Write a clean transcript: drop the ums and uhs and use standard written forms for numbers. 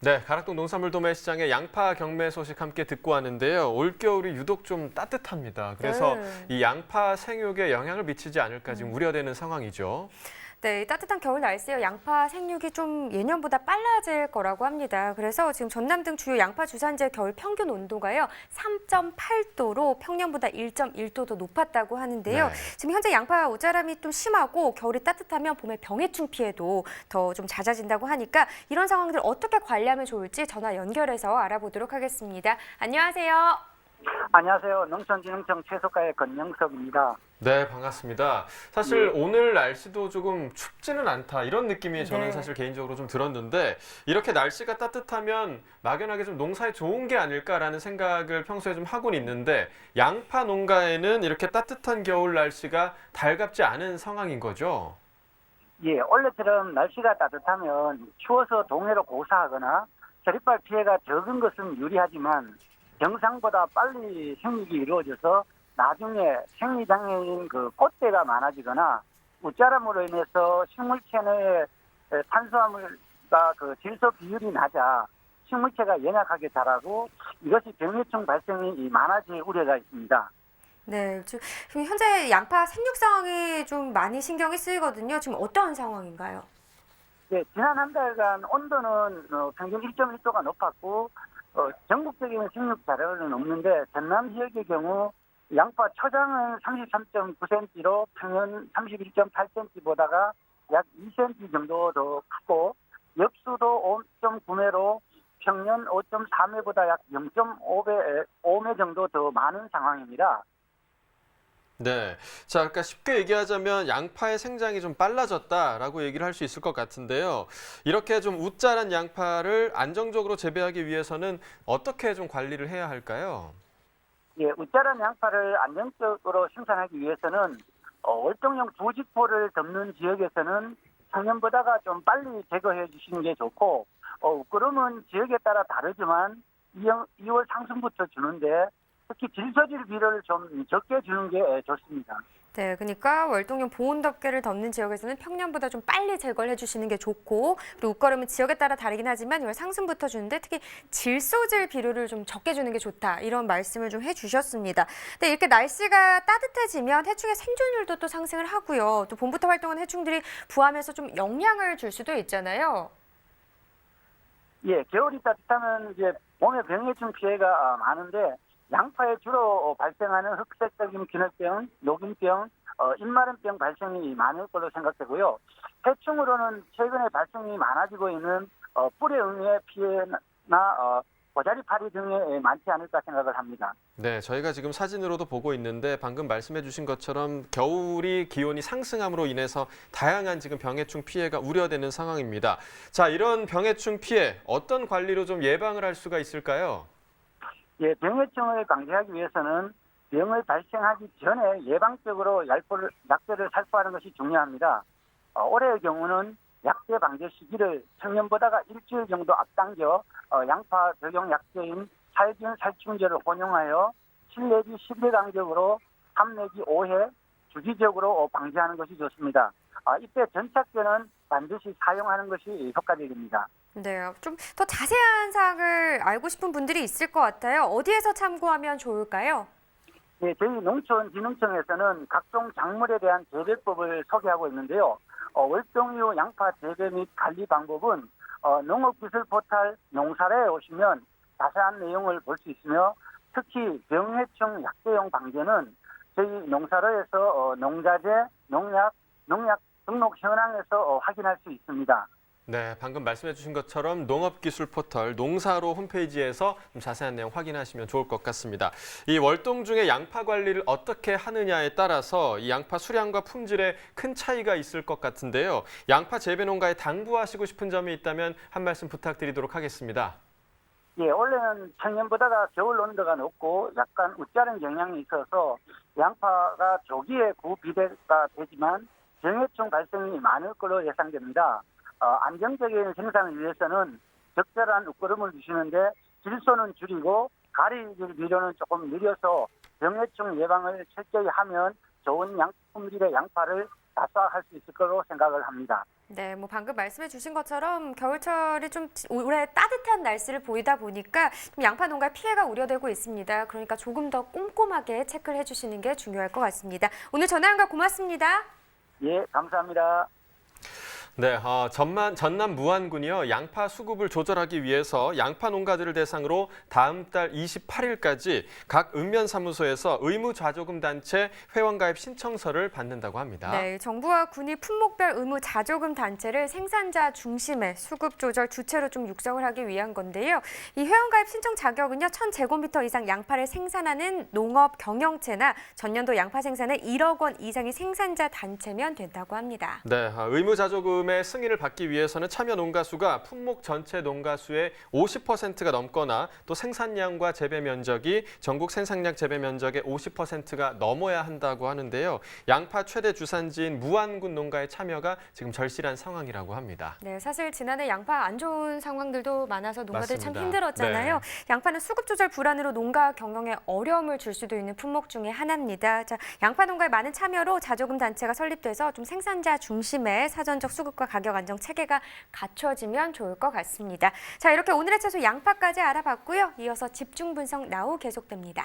네, 가락동 농산물 도매시장의 양파 경매 소식 함께 듣고 왔는데요. 올겨울이 유독 좀 따뜻합니다. 그래서 네. 이 양파 생육에 영향을 미치지 않을까 지금 우려되는 상황이죠. 네, 이 따뜻한 겨울 날씨에 양파 생육이 좀 예년보다 빨라질 거라고 합니다. 그래서 지금 전남 등 주요 양파 주산지의 겨울 평균 온도가요, 3.8도로 평년보다 1.1도 더 높았다고 하는데요. 네. 지금 현재 양파 옷자람이 좀 심하고 겨울이 따뜻하면 봄에 병해충 피해도 더 좀 잦아진다고 하니까 이런 상황들 어떻게 관리하면 좋을지 전화 연결해서 알아보도록 하겠습니다. 안녕하세요. 안녕하세요. 농촌진흥청 채소과의 권영석입니다. 네, 반갑습니다. 사실 오늘 날씨도 조금 춥지는 않다 이런 느낌이 저는 네. 사실 개인적으로 좀 들었는데 이렇게 날씨가 따뜻하면 막연하게 좀 농사에 좋은 게 아닐까라는 생각을 평소에 좀 하곤 있는데 양파 농가에는 이렇게 따뜻한 겨울 날씨가 달갑지 않은 상황인 거죠? 예, 원래처럼 날씨가 따뜻하면 추워서 동해로 고사하거나 저릿발 피해가 적은 것은 유리하지만 정상보다 빨리 생육이 이루어져서 나중에 생리장애인 그 꽃대가 많아지거나 웃자람으로 인해서 식물체 내에 탄수화물과 그 질소 비율이 낮아 식물체가 연약하게 자라고 이것이 병해충 발생이 많아질 우려가 있습니다. 네, 지금 현재 양파 생육 상황이 좀 많이 신경이 쓰이거든요. 지금 어떤 상황인가요? 네, 지난 한 달간 온도는 평균 1.1도가 높았고 전국적인 생육 자료는 없는데 전남 지역의 경우 양파 초장은 33.9cm로 평년 31.8cm보다가 약 2cm 정도 더 크고 엽수도 5.9매로 평년 5.4매보다 약 0.5매 정도 더 많은 상황입니다. 네. 자, 그러니까 쉽게 얘기하자면 양파의 생장이 좀 빨라졌다라고 얘기를 할 수 있을 것 같은데요. 이렇게 좀 웃자란 양파를 안정적으로 재배하기 위해서는 어떻게 좀 관리를 해야 할까요? 예, 웃자란 양파를 안정적으로 생산하기 위해서는 월동용 부직포를 덮는 지역에서는 작년보다가 좀 빨리 제거해 주시는 게 좋고 웃구름은 지역에 따라 다르지만 2월 상순부터 주는데 특히 질소질 비료를 좀 적게 주는 게 좋습니다. 네, 그러니까 월동용 보온 덮개를 덮는 지역에서는 평년보다 좀 빨리 제거를 해주시는 게 좋고, 그리고 웃거름은 지역에 따라 다르긴 하지만 2월 상순부터 주는데 특히 질소질 비료를 좀 적게 주는 게 좋다, 이런 말씀을 좀 해주셨습니다. 네, 이렇게 날씨가 따뜻해지면 해충의 생존율도 또 상승을 하고요. 또 봄부터 활동하는 해충들이 부화하면서 좀 영향을 줄 수도 있잖아요. 예, 겨울이 따뜻하면 이제 봄에 병해충 피해가 많은데 양파에 주로 발생하는 흑색적인 균열병, 녹균병, 입마름병 발생이 많을 걸로 생각되고요. 해충으로는 최근에 발생이 많아지고 있는 뿔의 응애 피해나 고자리파리 등에 많지 않을까 생각을 합니다. 네, 저희가 지금 사진으로도 보고 있는데 방금 말씀해 주신 것처럼 겨울이 기온이 상승함으로 인해서 다양한 지금 병해충 피해가 우려되는 상황입니다. 자, 이런 병해충 피해 어떤 관리로 좀 예방을 할 수가 있을까요? 예, 병해충을 방지하기 위해서는 병을 발생하기 전에 예방적으로 약제를 살포하는 것이 중요합니다. 올해의 경우는 약제 방제 시기를 청년보다가 일주일 정도 앞당겨 양파 적용 약제인 살균 살충제를 혼용하여 7 내지 10일 간격으로 3 내지 5회 주기적으로 방지하는 것이 좋습니다. 이때 전착제는 반드시 사용하는 것이 효과적입니다. 네, 좀 더 자세한 사항을 알고 싶은 분들이 있을 것 같아요. 어디에서 참고하면 좋을까요? 네, 저희 농촌진흥청에서는 각종 작물에 대한 재배법을 소개하고 있는데요. 월동류 양파 재배 및 관리 방법은 농업기술 포털 농사래에 오시면 자세한 내용을 볼 수 있으며 특히 병해충 약제용 방제는 저희 농사로에서 농자재, 농약 등록 현황에서 확인할 수 있습니다. 네, 방금 말씀해 주신 것처럼 농업기술 포털 농사로 홈페이지에서 좀 자세한 내용 확인하시면 좋을 것 같습니다. 이 월동 중에 양파 관리를 어떻게 하느냐에 따라서 이 양파 수량과 품질에 큰 차이가 있을 것 같은데요. 양파 재배 농가에 당부하시고 싶은 점이 있다면 한 말씀 부탁드리도록 하겠습니다. 예, 원래는 청년보다가 겨울 온도가 높고 약간 웃자른 경향이 있어서 양파가 조기에 구비대가 되지만 병해충 발생이 많을 걸로 예상됩니다. 안정적인 생산을 위해서는 적절한 웃구름을 주시는데 질소는 줄이고 가리질 비료는 조금 늘려서 병해충 예방을 철저히 하면 좋은 품질의 양파를 다수화할 수 있을 거로 생각을 합니다. 네, 뭐 방금 말씀해 주신 것처럼 겨울철이 좀 올해 따뜻한 날씨를 보이다 보니까 좀 양파 농가에 피해가 우려되고 있습니다. 그러니까 조금 더 꼼꼼하게 체크를 해주시는 게 중요할 것 같습니다. 오늘 전화 연결 고맙습니다. 예, 감사합니다. 네, 전남 무안군이요. 양파 수급을 조절하기 위해서 양파 농가들을 대상으로 다음 달 28일까지 각 읍면사무소에서 의무자조금 단체 회원가입 신청서를 받는다고 합니다. 네, 정부와 군이 품목별 의무 자조금 단체를 생산자 중심의 수급 조절 주체로 좀 육성을 하기 위한 건데요. 이 회원가입 신청 자격은요, 1,000제곱미터 이상 양파를 생산하는 농업 경영체나 전년도 양파 생산에 1억 원 이상의 생산자 단체면 된다고 합니다. 네, 의무자조금의 승인을 받기 위해서는 참여 농가수가 품목 전체 농가수의 50%가 넘거나 또 생산량과 재배 면적이 전국 생산량 재배 면적의 50%가 넘어야 한다고 하는데요. 양파 최대 주산지인 무안군 농가의 참여가 지금 절실한 상황이라고 합니다. 네, 사실 지난해 양파 안 좋은 상황들도 많아서 농가들 참 맞습니다. 힘들었잖아요. 네. 양파는 수급 조절 불안으로 농가 경영에 어려움을 줄 수도 있는 품목 중에 하나입니다. 자, 양파 농가의 많은 참여로 자조금 단체가 설립돼서 좀 생산자 중심의 사전적 수급과 가격 안정 체계가 갖춰지면 좋을 것 같습니다. 자, 이렇게 오늘의 채소 양파까지 알아봤고요. 이어서 집중 분석 나우 계속됩니다.